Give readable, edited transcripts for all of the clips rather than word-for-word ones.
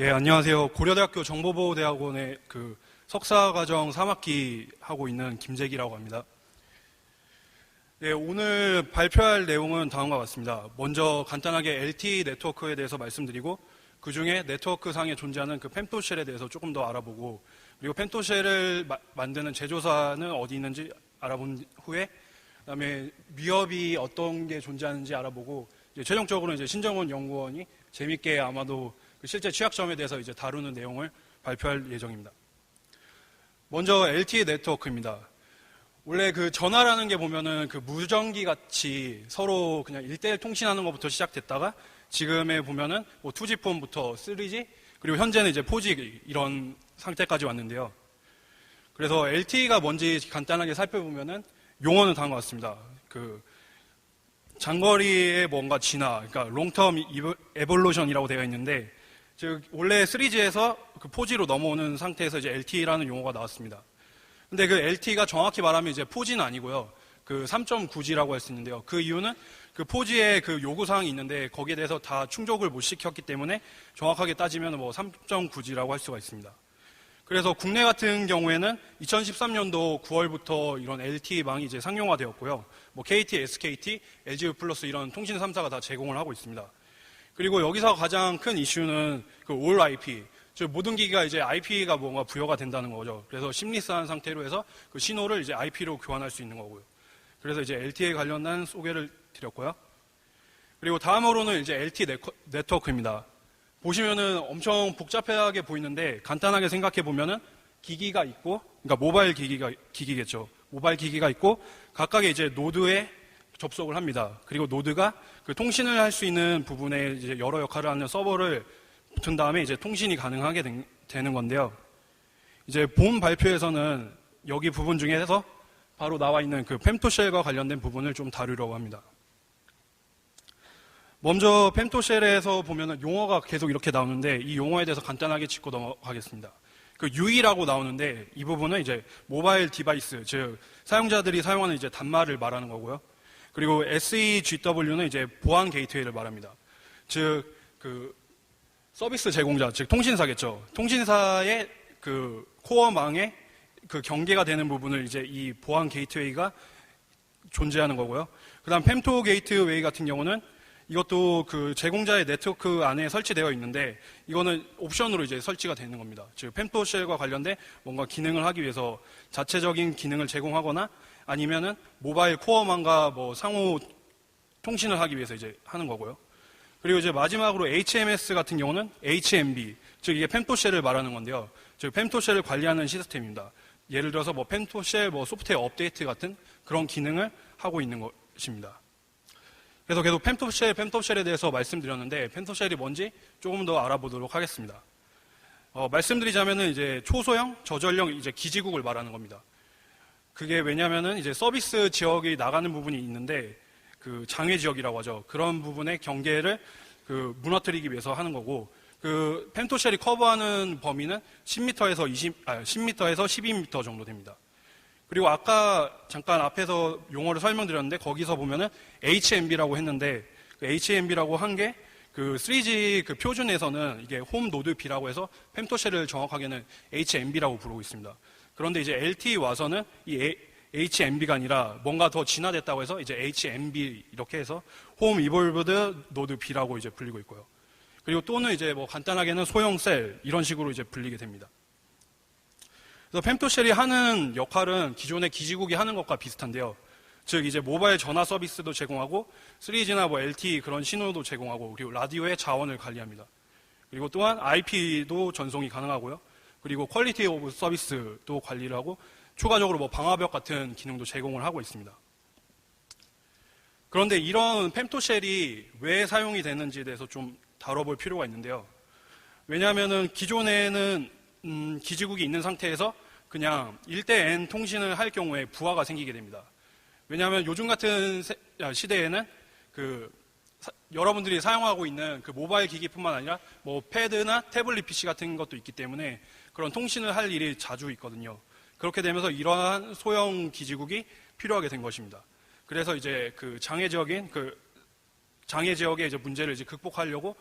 예, 안녕하세요. 고려대학교 정보보호대학원의 석사과정 3학기 하고 있는 김재기라고 합니다. 네, 오늘 발표할 내용은 다음과 같습니다. 먼저 간단하게 LTE 네트워크에 대해서 말씀드리고, 그 중에 네트워크 상에 존재하는 그 펜토쉘에 대해서 조금 더 알아보고, 그리고 펜토쉘을 만드는 제조사는 어디 있는지 알아본 후에, 그다음에 위협이 어떤 게 존재하는지 알아보고, 최종적으로 신정훈 연구원이 재밌게 아마도 실제 취약점에 대해서 다루는 내용을 발표할 예정입니다. 먼저 LTE 네트워크입니다. 원래 전화라는 게 보면은 무전기 같이 서로 그냥 1대1 통신하는 것부터 시작됐다가 지금에 보면은 2G 폰부터 3G 그리고 현재는 4G 이런 상태까지 왔는데요. 그래서 LTE가 뭔지 간단하게 살펴보면은 용어는 다음과 같습니다. 장거리의 뭔가 진화, 그러니까 롱텀 에볼루션이라고 되어 있는데, 즉 원래 3G에서 4G로 넘어오는 상태에서 LTE라는 용어가 나왔습니다. 근데 LTE가 정확히 말하면 4G는 아니고요. 3.9G라고 할 수 있는데요. 그 이유는 4G의 요구 사항이 있는데 거기에 대해서 다 충족을 못 시켰기 때문에 정확하게 따지면 3.9G라고 할 수가 있습니다. 그래서 국내 같은 경우에는 2013년도 9월부터 이런 LTE망이 상용화되었고요. KT, SKT, LGU 플러스 이런 통신 3사가 다 제공을 하고 있습니다. 그리고 여기서 가장 큰 이슈는 All IP, 즉 모든 기기가 IP가 뭔가 부여가 된다는 거죠. 그래서 심리스한 상태로 해서 신호를 IP로 교환할 수 있는 거고요. 그래서 LTE에 관련된 소개를 드렸고요. 그리고 다음으로는 LTE 네트워크입니다. 보시면은 엄청 복잡하게 보이는데 간단하게 생각해 보면은 기기가 있고, 그러니까 모바일 기기겠죠. 모바일 기기가 있고 각각의 노드에 접속을 합니다. 그리고 노드가 통신을 할 수 있는 부분에 여러 역할을 하는 서버를 붙은 다음에 통신이 가능하게 되는 건데요. 본 발표에서는 여기 부분 중에서 바로 나와 있는 펜토쉘과 관련된 부분을 좀 다루려고 합니다. 먼저 펜토쉘에서 보면은 용어가 계속 이렇게 나오는데 이 용어에 대해서 간단하게 짚고 넘어가겠습니다. UE라고 나오는데 이 부분은 모바일 디바이스, 즉 사용자들이 사용하는 단말을 말하는 거고요. 그리고 SEGW는 보안 게이트웨이를 말합니다. 즉 서비스 제공자, 즉 통신사겠죠. 통신사의 코어망에 경계가 되는 부분을 이 보안 게이트웨이가 존재하는 거고요. 그다음 펜토 게이트웨이 같은 경우는 이것도 제공자의 네트워크 안에 설치되어 있는데 이거는 옵션으로 설치가 되는 겁니다. 즉 펜토쉘과 관련된 뭔가 기능을 하기 위해서 자체적인 기능을 제공하거나 아니면은 모바일 코어망과 상호 통신을 하기 위해서 하는 거고요. 그리고 마지막으로 HMS 같은 경우는 HMB, 즉 이게 펜토쉘을 말하는 건데요. 즉 펜토쉘을 관리하는 시스템입니다. 예를 들어서 펜토쉘 소프트웨어 업데이트 같은 그런 기능을 하고 있는 것입니다. 그래서 계속 펜토쉘에 대해서 말씀드렸는데 펜토쉘이 뭔지 조금 더 알아보도록 하겠습니다. 말씀드리자면은 초소형, 저전력 기지국을 말하는 겁니다. 그게 왜냐면은 서비스 지역이 나가는 부분이 있는데 장애 지역이라고 하죠. 그런 부분의 경계를 무너뜨리기 위해서 하는 거고, 펜토쉘이 커버하는 범위는 10m에서 12m 정도 됩니다. 그리고 아까 잠깐 앞에서 용어를 설명드렸는데 거기서 보면은 HMB라고 했는데 HMB라고 한 게 3G 표준에서는 이게 홈 노드 B라고 해서 펜토쉘을 정확하게는 HMB라고 부르고 있습니다. 그런데 LTE 와서는 이 HMB가 아니라 뭔가 더 진화됐다고 해서 HMB 이렇게 해서 홈 이볼브드 노드 B라고 불리고 있고요. 그리고 또는 간단하게는 소형 셀 이런 식으로 불리게 됩니다. 그래서 펜토쉘이 하는 역할은 기존의 기지국이 하는 것과 비슷한데요. 즉 모바일 전화 서비스도 제공하고 3G나 LTE 그런 신호도 제공하고 그리고 라디오의 자원을 관리합니다. 그리고 또한 IP도 전송이 가능하고요. 그리고 퀄리티 오브 서비스도 관리를 하고 추가적으로 방화벽 같은 기능도 제공을 하고 있습니다. 그런데 이런 펜토쉘이 왜 사용이 되는지에 대해서 좀 다뤄볼 필요가 있는데요. 왜냐하면은 기존에는 기지국이 있는 상태에서 그냥 1대 N 통신을 할 경우에 부하가 생기게 됩니다. 왜냐하면 요즘 같은 시대에는 여러분들이 사용하고 있는 모바일 기기뿐만 아니라 패드나 태블릿 PC 같은 것도 있기 때문에 그런 통신을 할 일이 자주 있거든요. 그렇게 되면서 이러한 소형 기지국이 필요하게 된 것입니다. 그래서 장애 지역의 문제를 극복하려고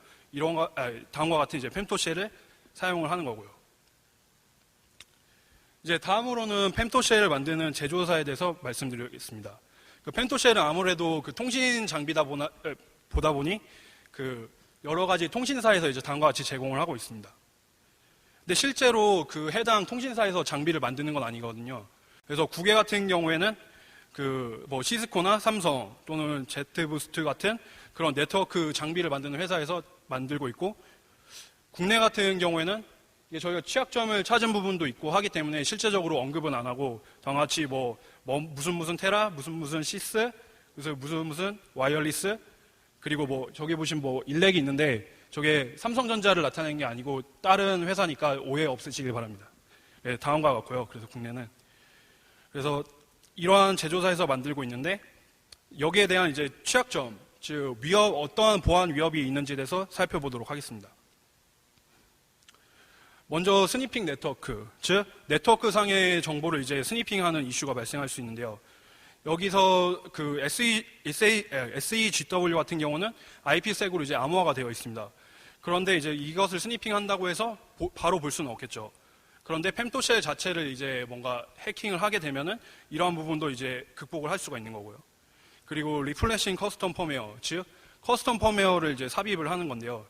다음과 같은 펜토쉘을 사용을 하는 거고요. 이제 다음으로는 펜토쉘을 만드는 제조사에 대해서 말씀드리겠습니다. 그 펜토쉘은 아무래도 그 통신 장비다 보다 보니 그 여러 가지 통신사에서 이제 다음과 같이 제공을 하고 있습니다. 근데 실제로 그 해당 통신사에서 장비를 만드는 건 아니거든요. 그래서 국외 같은 경우에는 그 뭐 시스코나 삼성 또는 제트부스트 같은 그런 네트워크 장비를 만드는 회사에서 만들고 있고, 국내 같은 경우에는 이게 저희가 취약점을 찾은 부분도 있고 하기 때문에 실제적으로 언급은 안 하고 다같이 뭐 무슨 테라, 무슨 시스, 무슨 와이어리스, 그리고 뭐 저기 보신 뭐 일렉이 있는데 저게 삼성전자를 나타내는 게 아니고 다른 회사니까 오해 없으시길 바랍니다. 네, 다음과 같고요. 그래서 국내는 그래서 이러한 제조사에서 만들고 있는데 여기에 대한 이제 취약점, 즉 위협, 어떠한 보안 위협이 있는지에 대해서 살펴보도록 하겠습니다. 먼저 스니핑 네트워크, 즉 네트워크 상의 정보를 이제 스니핑하는 이슈가 발생할 수 있는데요. 여기서 그 SEGW 같은 경우는 IP색으로 이제 암호화가 되어 있습니다. 그런데 이제 이것을 스니핑한다고 해서 바로 볼 수는 없겠죠. 그런데 펜토쉘 자체를 이제 뭔가 해킹을 하게 되면은 이러한 부분도 이제 극복을 할 수가 있는 거고요. 그리고 리플래싱 커스텀 펌웨어, 즉 커스텀 펌웨어를 이제 삽입을 하는 건데요.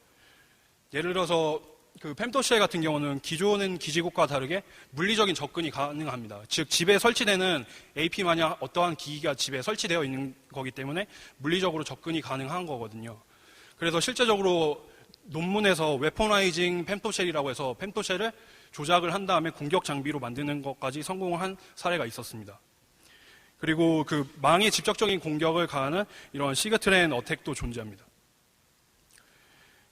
예를 들어서 그 펜토쉘 같은 경우는 기존의 기지국과 다르게 물리적인 접근이 가능합니다. 즉 집에 설치되는 AP 마냥 어떠한 기기가 집에 설치되어 있는 거기 때문에 물리적으로 접근이 가능한 거거든요. 그래서 실제적으로 논문에서 웨포나이징 펜토쉘이라고 해서 펜토쉘을 조작을 한 다음에 공격 장비로 만드는 것까지 성공한 사례가 있었습니다. 그리고 그 망의 직접적인 공격을 가하는 이런 시그트렌 어택도 존재합니다.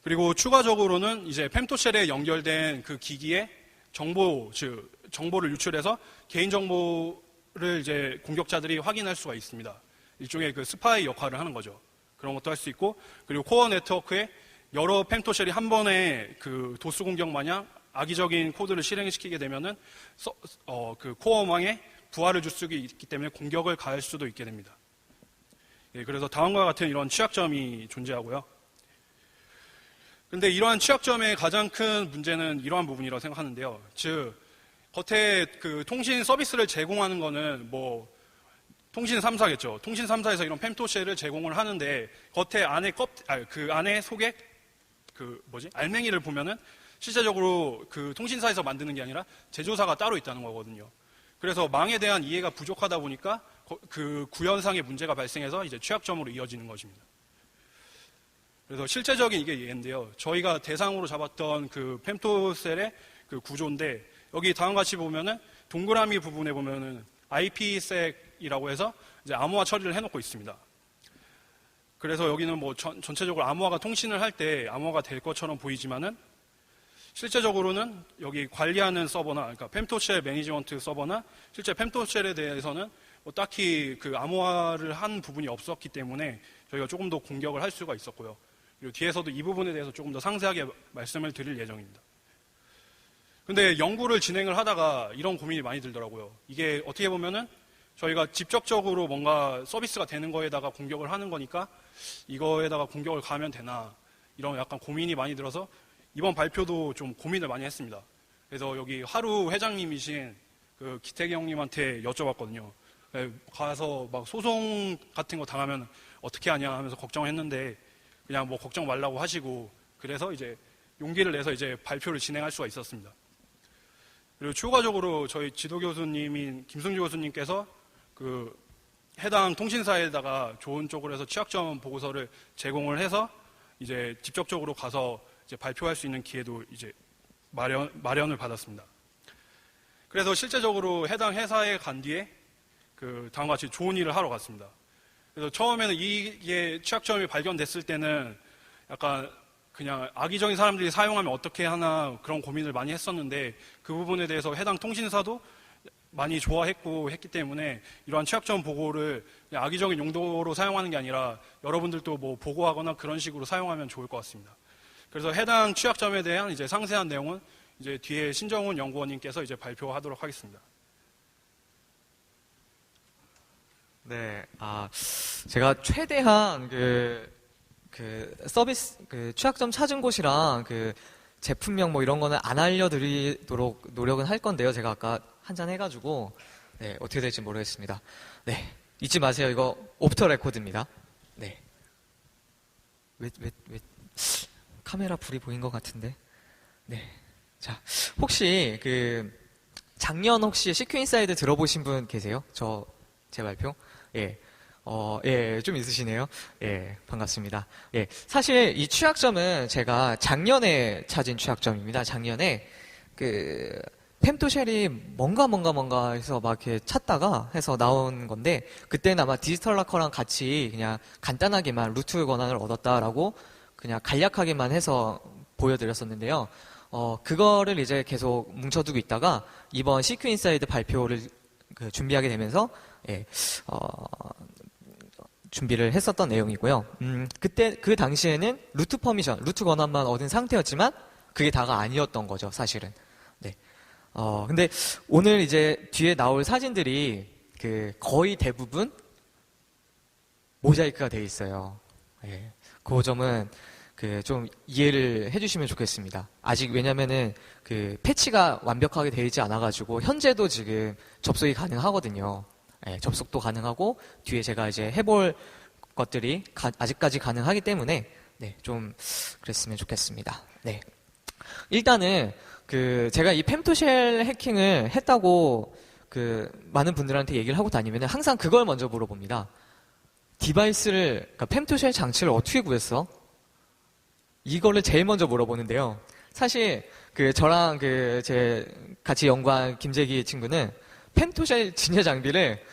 그리고 추가적으로는 이제 펜토쉘에 연결된 그 기기의 정보, 즉 정보를 유출해서 개인정보를 이제 공격자들이 확인할 수가 있습니다. 일종의 그 스파이 역할을 하는 거죠. 그런 것도 할 수 있고, 그리고 코어 네트워크에 여러 펜토쉘이 한 번에 그 도스 공격 마냥 악의적인 코드를 실행시키게 되면은 그 코어망에 부하를 줄 수 있기 때문에 공격을 가할 수도 있게 됩니다. 예, 그래서 다음과 같은 이런 취약점이 존재하고요. 근데 이러한 취약점의 가장 큰 문제는 이러한 부분이라고 생각하는데요. 즉, 겉에 그 통신 서비스를 제공하는 거는 뭐, 통신 3사겠죠. 통신 3사에서 이런 펜토쉘을 제공을 하는데, 겉에 그 안에 속에 알맹이를 보면은 실제적으로 그 통신사에서 만드는 게 아니라 제조사가 따로 있다는 거거든요. 그래서 망에 대한 이해가 부족하다 보니까 그 구현상의 문제가 발생해서 이제 취약점으로 이어지는 것입니다. 그래서 실제적인 이게 예인데요. 저희가 대상으로 잡았던 그 펜토셀의 그 구조인데 여기 다음과 같이 보면은 동그라미 부분에 보면은 IP색이라고 해서 이제 암호화 처리를 해놓고 있습니다. 그래서 여기는 뭐 전체적으로 암호화가 통신을 할 때 암호화가 될 것처럼 보이지만은 실제적으로는 여기 관리하는 서버나, 그러니까 펜토쉘 매니지먼트 서버나 실제 펜토쉘에 대해서는 뭐 딱히 그 암호화를 한 부분이 없었기 때문에 저희가 조금 더 공격을 할 수가 있었고요. 그리고 뒤에서도 이 부분에 대해서 조금 더 상세하게 말씀을 드릴 예정입니다. 근데 연구를 진행을 하다가 이런 고민이 많이 들더라고요. 이게 어떻게 보면은 저희가 직접적으로 뭔가 서비스가 되는 거에다가 공격을 하는 거니까 이거에다가 공격을 가면 되나, 이런 약간 고민이 많이 들어서 이번 발표도 좀 고민을 많이 했습니다. 그래서 여기 하루 회장님이신 그 기태기 형님한테 여쭤봤거든요. 가서 막 소송 같은 거 당하면 어떻게 하냐 하면서 걱정했는데 그냥 뭐 걱정 말라고 하시고, 그래서 이제 용기를 내서 이제 발표를 진행할 수가 있었습니다. 그리고 추가적으로 저희 지도 교수님인 김승주 교수님께서 그 해당 통신사에다가 좋은 쪽으로 해서 취약점 보고서를 제공을 해서 이제 직접적으로 가서 이제 발표할 수 있는 기회도 이제 마련을 받았습니다. 그래서 실제적으로 해당 회사에 간 뒤에 그 다음과 같이 좋은 일을 하러 갔습니다. 그래서 처음에는 이게 취약점이 발견됐을 때는 약간 그냥 악의적인 사람들이 사용하면 어떻게 하나 그런 고민을 많이 했었는데 그 부분에 대해서 해당 통신사도 많이 좋아했고 했기 때문에 이러한 취약점 보고를 그냥 악의적인 용도로 사용하는 게 아니라 여러분들도 뭐 보고하거나 그런 식으로 사용하면 좋을 것 같습니다. 그래서 해당 취약점에 대한 이제 상세한 내용은 이제 뒤에 신정훈 연구원님께서 이제 발표하도록 하겠습니다. 네, 제가 최대한 그 서비스, 취약점 찾은 곳이랑 제품명 뭐 이런 거는 안 알려드리도록 노력은 할 건데요. 제가 아까 한잔 해가지고, 네, 어떻게 될지 모르겠습니다. 네, 잊지 마세요. 이거 오프터 레코드입니다. 네. 왜, 카메라 불이 보인 것 같은데. 네. 자, 혹시 작년 혹시 CQ 인사이드 들어보신 분 계세요? 제 발표? 예. 예, 좀 있으시네요. 예, 반갑습니다. 예, 사실 이 취약점은 제가 작년에 찾은 취약점입니다. 작년에 펜토쉘이 뭔가 해서 막 이렇게 찾다가 해서 나온 건데, 그때는 아마 디지털 라커랑 같이 그냥 간단하게만 루트 권한을 얻었다라고 그냥 간략하게만 해서 보여드렸었는데요. 그거를 이제 계속 뭉쳐두고 있다가 이번 CQ 인사이드 발표를 준비하게 되면서, 예, 준비를 했었던 내용이고요. 그때, 그 당시에는 루트 퍼미션, 루트 권한만 얻은 상태였지만 그게 다가 아니었던 거죠, 사실은. 네. 근데 오늘 이제 뒤에 나올 사진들이 거의 대부분 모자이크가 돼 있어요. 예. 그 점은 좀 이해를 해주시면 좋겠습니다. 아직 왜냐면은 패치가 완벽하게 되어 있지 않아가지고 현재도 지금 접속이 가능하거든요. 예, 접속도 가능하고 뒤에 제가 이제 해볼 것들이 아직까지 가능하기 때문에 네, 좀 그랬으면 좋겠습니다. 네. 일단은 제가 이 펜토쉘 해킹을 했다고 많은 분들한테 얘기를 하고 다니면 항상 그걸 먼저 물어봅니다. 그러니까 펜토쉘 장치를 어떻게 구했어? 이거를 제일 먼저 물어보는데요. 사실 저랑 제 같이 연구한 김재기 친구는 펜토쉘 진열 장비를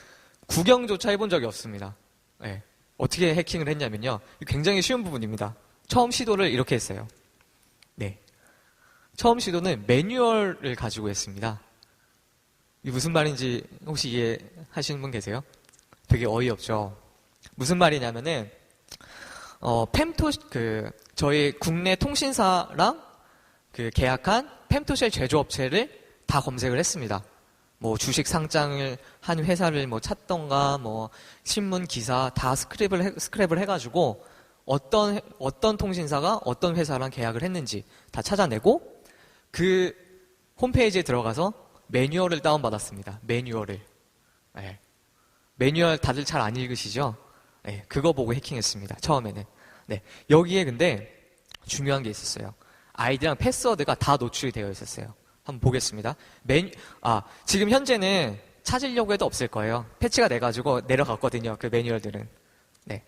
구경조차 해본 적이 없습니다. 네. 어떻게 해킹을 했냐면요. 굉장히 쉬운 부분입니다. 처음 시도를 이렇게 했어요. 네. 처음 시도는 매뉴얼을 가지고 했습니다. 이게 무슨 말인지 혹시 이해하시는 분 계세요? 되게 어이없죠. 무슨 말이냐면은 저희 국내 통신사랑 계약한 펜토쉘 제조업체를 다 검색을 했습니다. 뭐 주식 상장을 한 회사를 뭐 찾던가 뭐 신문 기사 다 스크랩을 해가지고 어떤 통신사가 어떤 회사랑 계약을 했는지 다 찾아내고 그 홈페이지에 들어가서 매뉴얼을 다운받았습니다. 매뉴얼을. 네. 매뉴얼 다들 잘 안 읽으시죠? 네. 그거 보고 해킹했습니다. 처음에는. 네. 여기에 근데 중요한 게 있었어요. 아이디랑 패스워드가 다 노출이 되어 있었어요. 한번 보겠습니다. 지금 현재는 찾으려고 해도 없을 거예요. 패치가 돼가지고 내려갔거든요. 그 매뉴얼들은. 네.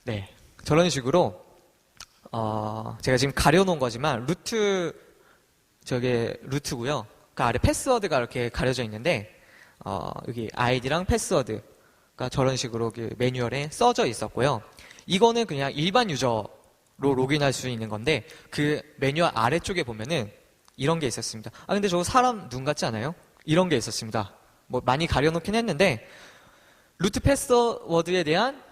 네. 저런 식으로, 제가 지금 가려놓은 거지만, 루트고요. 그 아래 패스워드가 이렇게 가려져 있는데, 여기 아이디랑 패스워드가 저런 식으로 그 매뉴얼에 써져 있었고요. 이거는 그냥 일반 유저로 로그인할 수 있는 건데, 그 매뉴얼 아래쪽에 보면은, 이런 게 있었습니다. 근데 저거 사람 눈 같지 않아요? 이런 게 있었습니다. 뭐 많이 가려놓긴 했는데 루트 패스워드에 대한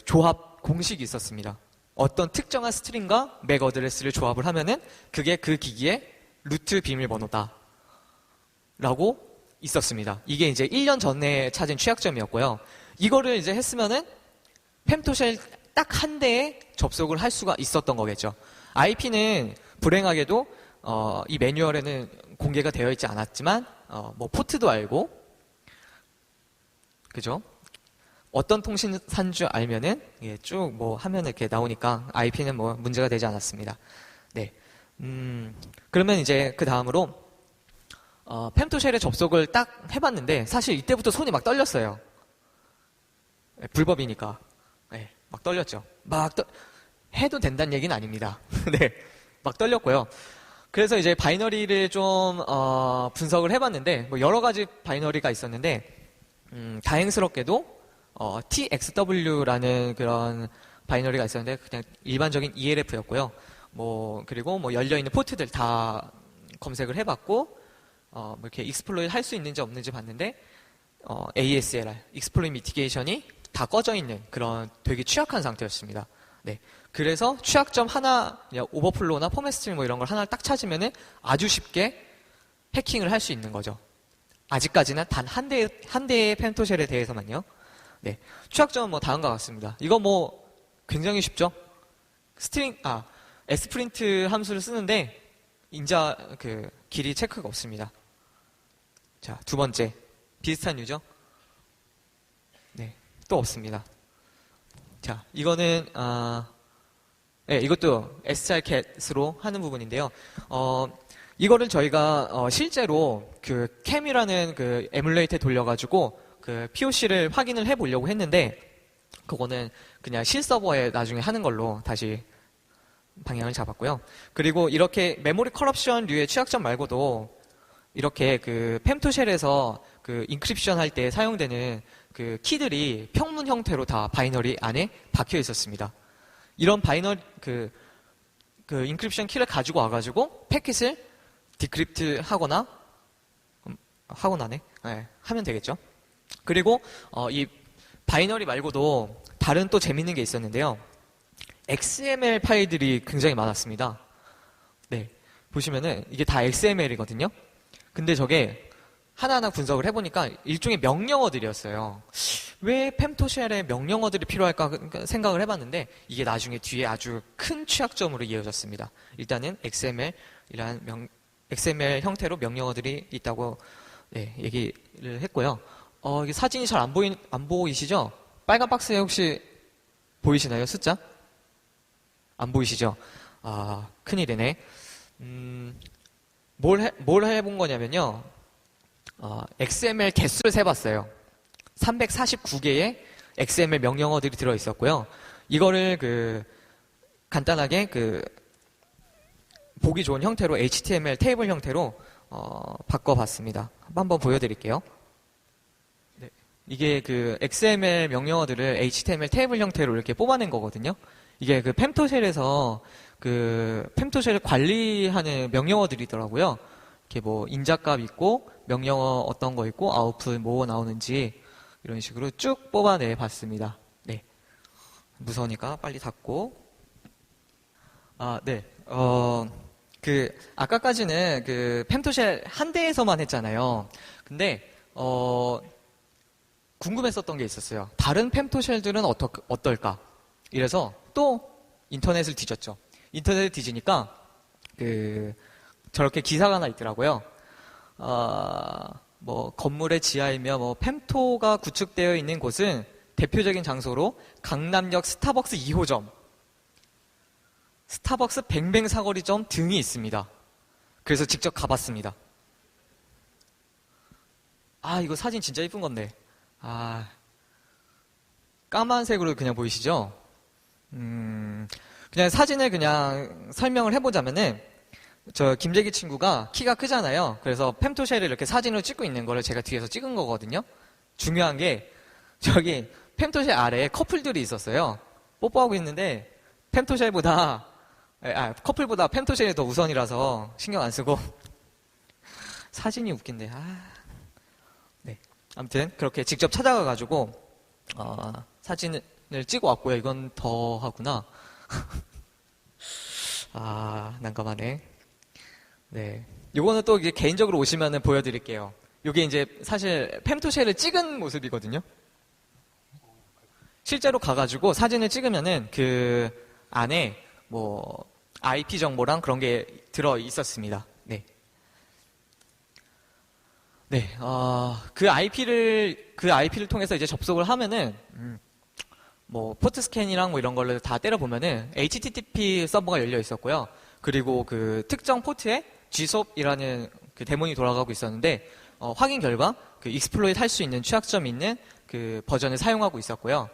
조합 공식이 있었습니다. 어떤 특정한 스트링과 맥 어드레스를 조합을 하면은 그게 그 기기의 루트 비밀번호다 라고 있었습니다. 이게 이제 1년 전에 찾은 취약점이었고요. 이거를 이제 했으면은 펜토쉘 딱 한 대에 접속을 할 수가 있었던 거겠죠. IP는 불행하게도 이 매뉴얼에는 공개가 되어 있지 않았지만, 뭐, 포트도 알고, 그죠? 어떤 통신사인 줄 알면은, 쭉 뭐 하면 이렇게 나오니까, IP는 뭐 문제가 되지 않았습니다. 네. 그러면 이제 그 다음으로, 펜토쉘에 접속을 딱 해봤는데, 사실 이때부터 손이 막 떨렸어요. 네, 불법이니까. 네, 막 떨렸죠. 해도 된다는 얘기는 아닙니다. 네. 막 떨렸고요. 그래서 이제 바이너리를 좀 분석을 해봤는데 뭐 여러 가지 바이너리가 있었는데 다행스럽게도 TXW라는 그런 바이너리가 있었는데 그냥 일반적인 ELF였고요. 뭐 그리고 뭐 열려 있는 포트들 다 검색을 해봤고 뭐 이렇게 익스플로이트 할 수 있는지 없는지 봤는데 ASLR, 익스플로이트 미티게이션이 다 꺼져 있는 그런 되게 취약한 상태였습니다. 네. 그래서 취약점 하나, 오버플로우나 포맷 스트링 뭐 이런 걸 하나를 딱 찾으면은 아주 쉽게 해킹을 할 수 있는 거죠. 아직까지는 단 한 대의 펜토쉘에 대해서만요. 네. 취약점은 뭐 다음과 같습니다. 이거 뭐 굉장히 쉽죠? sprint 함수를 쓰는데 인자 그 길이 체크가 없습니다. 자, 두 번째 비슷한 유죠? 네, 또 없습니다. 자, 이거는 네, 이것도 strcat으로 하는 부분인데요. 이거를 저희가 실제로 그 캠이라는 그 에뮬레이터에 돌려가지고 그 POC를 확인을 해보려고 했는데 그거는 그냥 실서버에 나중에 하는 걸로 다시 방향을 잡았고요. 그리고 이렇게 메모리 커럽션류의 취약점 말고도 이렇게 그 펨토쉘에서 그 인크립션 할 때 사용되는 그 키들이 평문 형태로 다 바이너리 안에 박혀 있었습니다. 이런 바이너리 그 인크립션 키를 가지고 와가지고 패킷을 디크립트 하거나 네, 하면 되겠죠. 그리고 이 바이너리 말고도 다른 또 재밌는 게 있었는데요. XML 파일들이 굉장히 많았습니다. 네, 보시면은 이게 다 XML이거든요. 근데 저게 하나하나 분석을 해보니까 일종의 명령어들이었어요. 왜 펨토쉘에 명령어들이 필요할까 생각을 해봤는데 이게 나중에 뒤에 아주 큰 취약점으로 이어졌습니다. 일단은 XML 형태로 명령어들이 있다고 네, 얘기를 했고요. 이게 사진이 잘 안 보이시죠? 빨간 박스에 혹시 보이시나요? 숫자? 안 보이시죠? 큰일이네. 뭘 해본 거냐면요. XML 개수를 세봤어요. 349개의 XML 명령어들이 들어있었고요. 이거를 간단하게 보기 좋은 형태로 HTML 테이블 형태로 바꿔봤습니다. 한번 보여드릴게요. 네. 이게 XML 명령어들을 HTML 테이블 형태로 이렇게 뽑아낸 거거든요. 이게 펨토쉘에서 펨토쉘을 관리하는 명령어들이더라고요. 이렇게 뭐 인자값 있고 명령어 어떤 거 있고 아웃풋 뭐 나오는지 이런 식으로 쭉 뽑아내 봤습니다. 네. 무서우니까 빨리 닫고. 네. 아까까지는 펨토쉘 한 대에서만 했잖아요. 근데, 궁금했었던 게 있었어요. 다른 펨토쉘들은 어떨까? 이래서 또 인터넷을 뒤졌죠. 인터넷을 뒤지니까, 저렇게 기사가 하나 있더라고요. 건물의 지하이며 펨토가 구축되어 있는 곳은 대표적인 장소로 강남역 스타벅스 2호점, 스타벅스 뱅뱅 사거리점 등이 있습니다. 그래서 직접 가봤습니다. 이거 사진 진짜 이쁜 건데. 까만색으로 그냥 보이시죠? 그냥 사진을 그냥 설명을 해보자면은, 저 김재기 친구가 키가 크잖아요. 그래서 펨토쉘을 이렇게 사진으로 찍고 있는 거를 제가 뒤에서 찍은 거거든요. 중요한 게, 저기 펨토쉘 아래에 커플들이 있었어요. 뽀뽀하고 있는데, 커플보다 펨토쉘이 더 우선이라서 신경 안 쓰고 사진이 웃긴데. 네. 아무튼 그렇게 직접 찾아가가지고 사진을 찍어 왔고요. 이건 더 하구나. 난감하네. 네. 요거는 또 이게 개인적으로 오시면은 보여드릴게요. 요게 이제 사실 펨토쉘을 찍은 모습이거든요. 실제로 가가지고 사진을 찍으면은 그 안에 IP 정보랑 그런 게 들어 있었습니다. 네. 네, 그 IP를 통해서 이제 접속을 하면은, 포트 스캔이랑 이런 걸로 다 때려보면은, HTTP 서버가 열려 있었고요. 그리고 그 특정 포트에 GSOP이라는 그 데몬이 돌아가고 있었는데, 확인 결과, 익스플로이트 할 수 있는 취약점이 있는 그 버전을 사용하고 있었고요.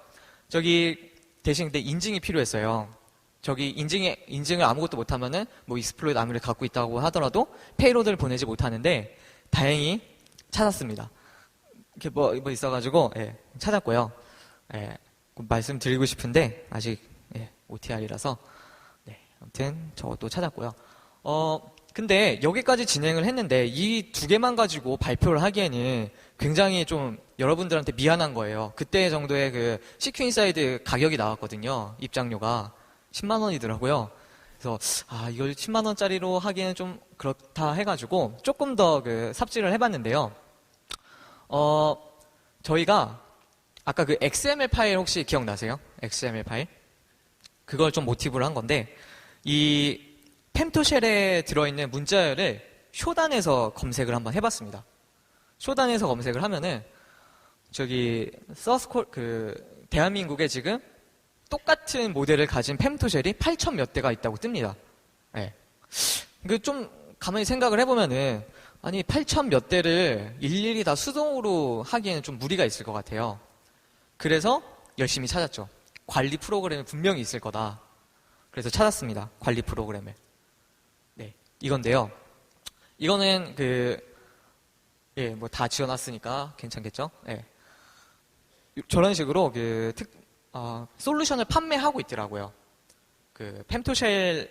저기, 대신 근데 인증이 필요했어요. 저기 인증을 아무것도 못하면은 익스플로이트 아무리 갖고 있다고 하더라도 페이로드를 보내지 못하는데 다행히 찾았습니다. 이렇게 있어가지고 찾았고요. 말씀드리고 싶은데 아직 OTR이라서 아무튼 저것도 찾았고요. 근데 여기까지 진행을 했는데 이 두 개만 가지고 발표를 하기에는 굉장히 좀 여러분들한테 미안한 거예요. 그때 정도의 그 CQ 인사이드 가격이 나왔거든요. 입장료가 10만 원이더라고요. 그래서 이걸 10만 원짜리로 하기에는 좀 그렇다 해가지고 조금 더 삽질을 해봤는데요. 저희가 아까 그 XML 파일 혹시 기억나세요? XML 파일? 그걸 좀 모티브로 한 건데 이 펜토쉘에 들어있는 문자열을 쇼단에서 검색을 한번 해봤습니다. 쇼단에서 검색을 하면은 저기 대한민국에 지금 똑같은 모델을 가진 펜토쉘이 8천 몇 대가 있다고 뜹니다. 예. 그 좀 가만히 생각을 해보면은 아니 8천 몇 대를 일일이 다 수동으로 하기에는 좀 무리가 있을 것 같아요. 그래서 열심히 찾았죠. 관리 프로그램이 분명히 있을 거다. 그래서 찾았습니다. 관리 프로그램을. 네, 이건데요. 이거는 뭐 다 지어놨으니까 괜찮겠죠? 예. 저런 식으로 솔루션을 판매하고 있더라고요. 펜토쉘을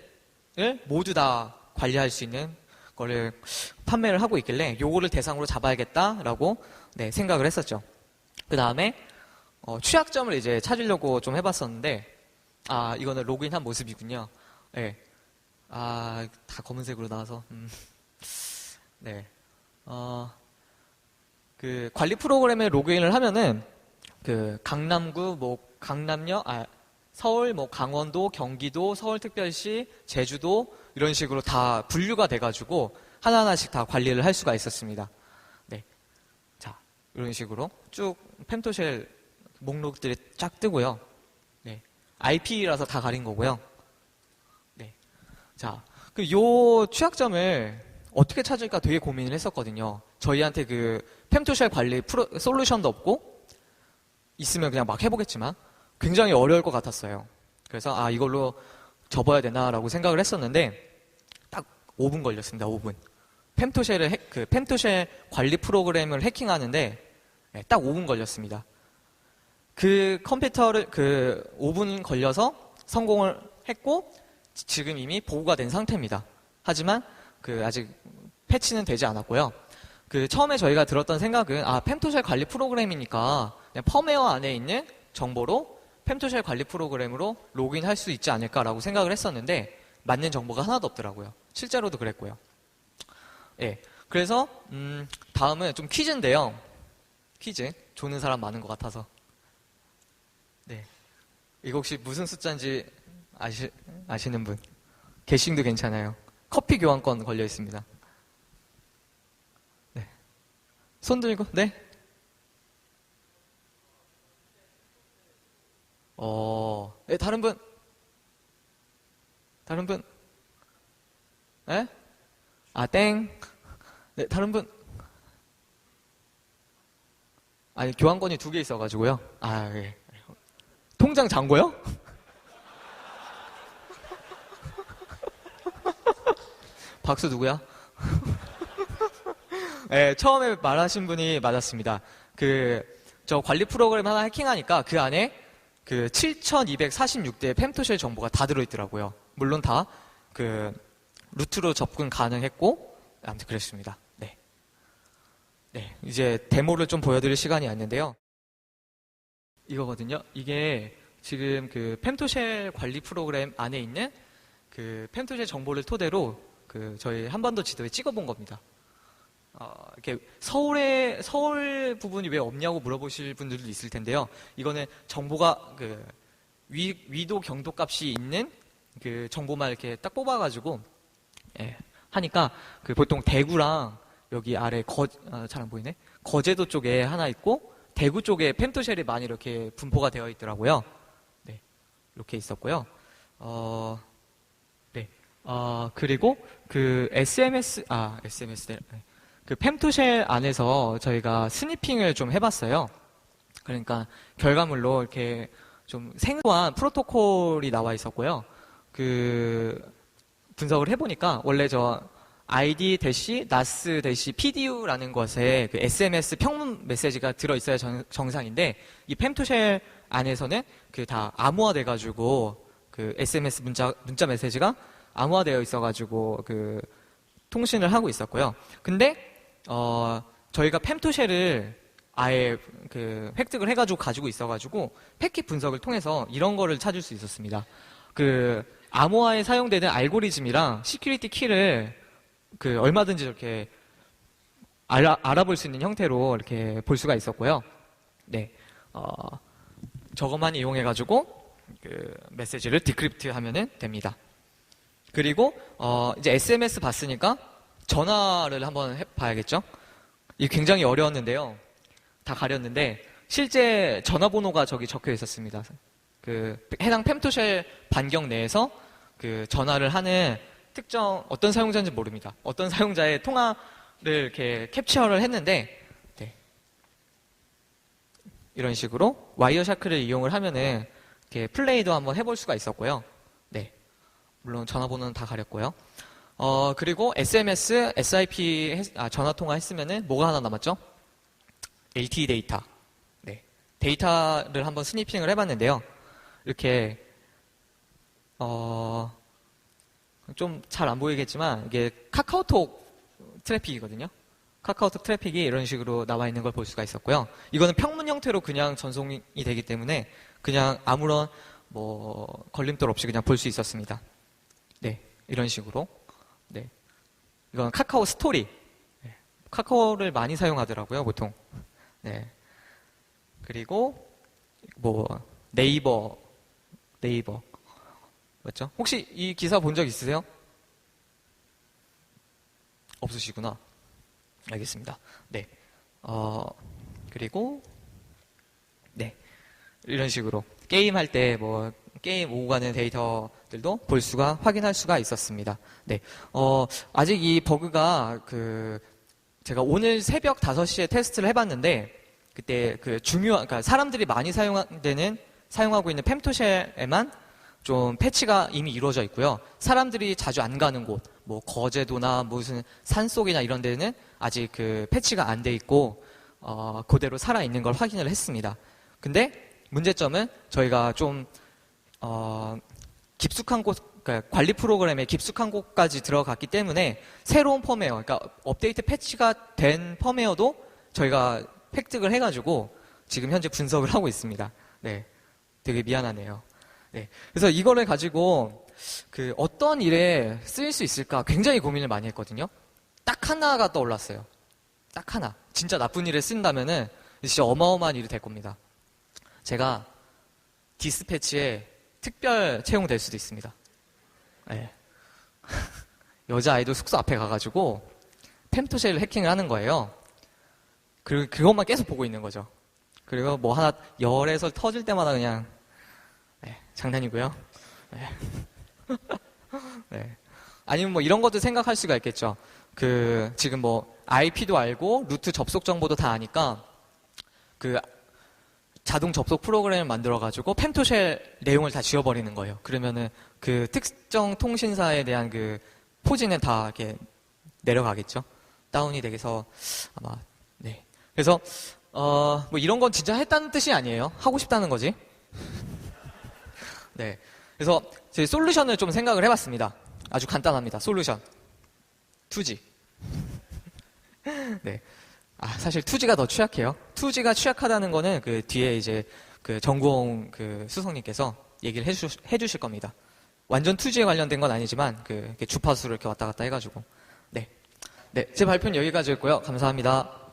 모두 다 관리할 수 있는 거를 판매를 하고 있길래 요거를 대상으로 잡아야겠다라고 생각을 했었죠. 그 다음에 취약점을 이제 찾으려고 좀 해봤었는데 이거는 로그인한 모습이군요. 네. 다 검은색으로 나와서 네. 관리 프로그램에 로그인을 하면은 강남구, 강남역, 서울, 강원도, 경기도, 서울특별시, 제주도 이런 식으로 다 분류가 돼가지고 하나하나씩 다 관리를 할 수가 있었습니다. 네, 자 이런 식으로 쭉 펜토쉘 목록들이 쫙 뜨고요. 네, IP라서 다 가린 거고요. 네, 자, 요 취약점을 어떻게 찾을까 되게 고민을 했었거든요. 저희한테 펜토쉘 관리 솔루션도 없고 있으면 그냥 막 해보겠지만 굉장히 어려울 것 같았어요. 그래서 이걸로 접어야 되나라고 생각을 했었는데 딱 5분 걸렸습니다. 5분. 펜토쉘 관리 프로그램을 해킹하는데 딱 5분 걸렸습니다. 그 컴퓨터를 5분 걸려서 성공을 했고 지금 이미 보고가 된 상태입니다. 하지만 아직 패치는 되지 않았고요. 처음에 저희가 들었던 생각은 펜토쉘 관리 프로그램이니까 그냥 펌웨어 안에 있는 정보로 펜토쉘 관리 프로그램으로 로그인할 수 있지 않을까라고 생각을 했었는데 맞는 정보가 하나도 없더라고요. 실제로도 그랬고요. 예. 그래서 다음은 좀 퀴즈인데요. 퀴즈 조는 사람 많은 것 같아서. 네. 이거 혹시 무슨 숫자인지 아시는 분? 게싱도 괜찮아요. 커피 교환권 걸려 있습니다. 네. 손 들고, 네. 네, 다른 분? 다른 분? 네? 땡. 네, 다른 분? 아니, 교환권이 2개 있어가지고요. 예. 통장 잔고요? 박수 누구야? 네, 처음에 말하신 분이 맞았습니다. 저 관리 프로그램 하나 해킹하니까 그 안에 7,246대의 펜토쉘 정보가 다 들어있더라고요. 물론 다 루트로 접근 가능했고 아무튼 그랬습니다. 네. 네, 이제 데모를 좀 보여드릴 시간이 왔는데요. 이거거든요. 이게 지금 펜토쉘 관리 프로그램 안에 있는 펜토쉘 정보를 토대로 저희 한반도 지도에 찍어본 겁니다. 이렇게 서울 부분이 왜 없냐고 물어보실 분들도 있을 텐데요. 이거는 정보가 위도 경도 값이 있는 정보만 이렇게 딱 뽑아가지고 하니까 보통 대구랑 여기 아래 잘 안 보이네. 거제도 쪽에 하나 있고 대구 쪽에 펜토쉘이 많이 이렇게 분포가 되어 있더라고요. 네, 이렇게 있었고요. 네, 그리고 SMS 펜토쉘 안에서 저희가 스니핑을 좀 해봤어요. 그러니까 결과물로 이렇게 좀 생소한 프로토콜이 나와 있었고요. 분석을 해보니까 원래 id-nas-pdu라는 것에 SMS 평문 메시지가 들어있어야 정상인데 이 펜토쉘 안에서는 다 암호화돼가지고 SMS 문자 메시지가 암호화되어 있어가지고 통신을 하고 있었고요. 근데 저희가 펜토쉘을 아예 획득을 해가지고 가지고 있어가지고 패킷 분석을 통해서 이런 거를 찾을 수 있었습니다. 암호화에 사용되는 알고리즘이랑 시큐리티 키를 얼마든지 이렇게 알아볼 수 있는 형태로 이렇게 볼 수가 있었고요. 네, 저것만 이용해가지고 메시지를 디크립트 하면은 됩니다. 그리고 이제 SMS 봤으니까 전화를 한번 봐야겠죠? 이게 굉장히 어려웠는데요. 다 가렸는데 실제 전화번호가 저기 적혀 있었습니다. 그 해당 펨토쉘 반경 내에서 그 전화를 하는 특정 어떤 사용자인지 모릅니다. 어떤 사용자의 통화를 이렇게 캡처를 했는데 네. 이런 식으로 와이어샤크를 이용을 하면은 이렇게 플레이도 한번 해볼 수가 있었고요. 네. 물론 전화번호는 다 가렸고요. 그리고 SMS, SIP 전화 통화 했으면은 뭐가 하나 남았죠? LTE 데이터. 네. 데이터를 한번 스니핑을 해봤는데요. 이렇게 좀 잘 안 보이겠지만 이게 카카오톡 트래픽이거든요. 카카오톡 트래픽이 이런 식으로 나와 있는 걸 볼 수가 있었고요. 이거는 평문 형태로 그냥 전송이 되기 때문에 그냥 아무런 걸림돌 없이 그냥 볼 수 있었습니다. 네, 이런 식으로. 네, 이건 카카오 스토리. 네, 카카오를 많이 사용하더라고요, 보통. 네, 그리고 네이버 맞죠? 혹시 이 기사 본 적 있으세요? 없으시구나. 알겠습니다. 네. 그리고, 네. 이런 식으로. 게임할 때, 게임 오고 가는 데이터들도 확인할 수가 있었습니다. 네. 아직 이 버그가 제가 오늘 새벽 5시에 테스트를 해봤는데, 그때 그러니까 사람들이 많이 사용하고 있는 펨토쉘에만 좀 패치가 이미 이루어져 있고요. 사람들이 자주 안 가는 곳, 거제도나 무슨 산속이나 이런 데는 아직 그 패치가 안 돼 있고, 그대로 살아있는 걸 확인을 했습니다. 근데 문제점은 저희가 좀, 깊숙한 그러니까 관리 프로그램에 깊숙한 곳까지 들어갔기 때문에 새로운 펌웨어, 그러니까 업데이트 패치가 된 펌웨어도 저희가 획득을 해가지고 지금 현재 분석을 하고 있습니다. 네. 되게 미안하네요. 네. 그래서 이거를 가지고 어떤 일에 쓰일 수 있을까 굉장히 고민을 많이 했거든요. 딱 하나가 떠올랐어요. 딱 하나. 진짜 나쁜 일에 쓴다면은 진짜 어마어마한 일이 될 겁니다. 제가 디스패치에 특별 채용될 수도 있습니다. 네. 여자아이돌 숙소 앞에 가가지고 펨토쉘 해킹을 하는 거예요. 그리고 그것만 계속 보고 있는 거죠. 그리고 하나 열에서 터질 때마다 그냥 네, 장난이고요. 네. 네. 아니면 이런 것도 생각할 수가 있겠죠. 지금 IP도 알고 루트 접속 정보도 다 아니까 자동 접속 프로그램을 만들어가지고 펨토쉘 내용을 다 지워버리는 거예요. 그러면은 특정 통신사에 대한 포지는 다 이렇게 내려가겠죠. 다운이 되게서 아마 네. 그래서 이런 건 진짜 했다는 뜻이 아니에요. 하고 싶다는 거지. 네. 그래서 제 솔루션을 좀 생각을 해봤습니다. 아주 간단합니다. 솔루션. 2G. 네. 사실 2G가 더 취약해요. 2G가 취약하다는 거는 뒤에 이제 전공 수석님께서 얘기를 해주실 겁니다. 완전 2G에 관련된 건 아니지만 이렇게 주파수를 이렇게 왔다 갔다 해가지고. 네. 네. 제 발표는 여기까지였고요. 감사합니다.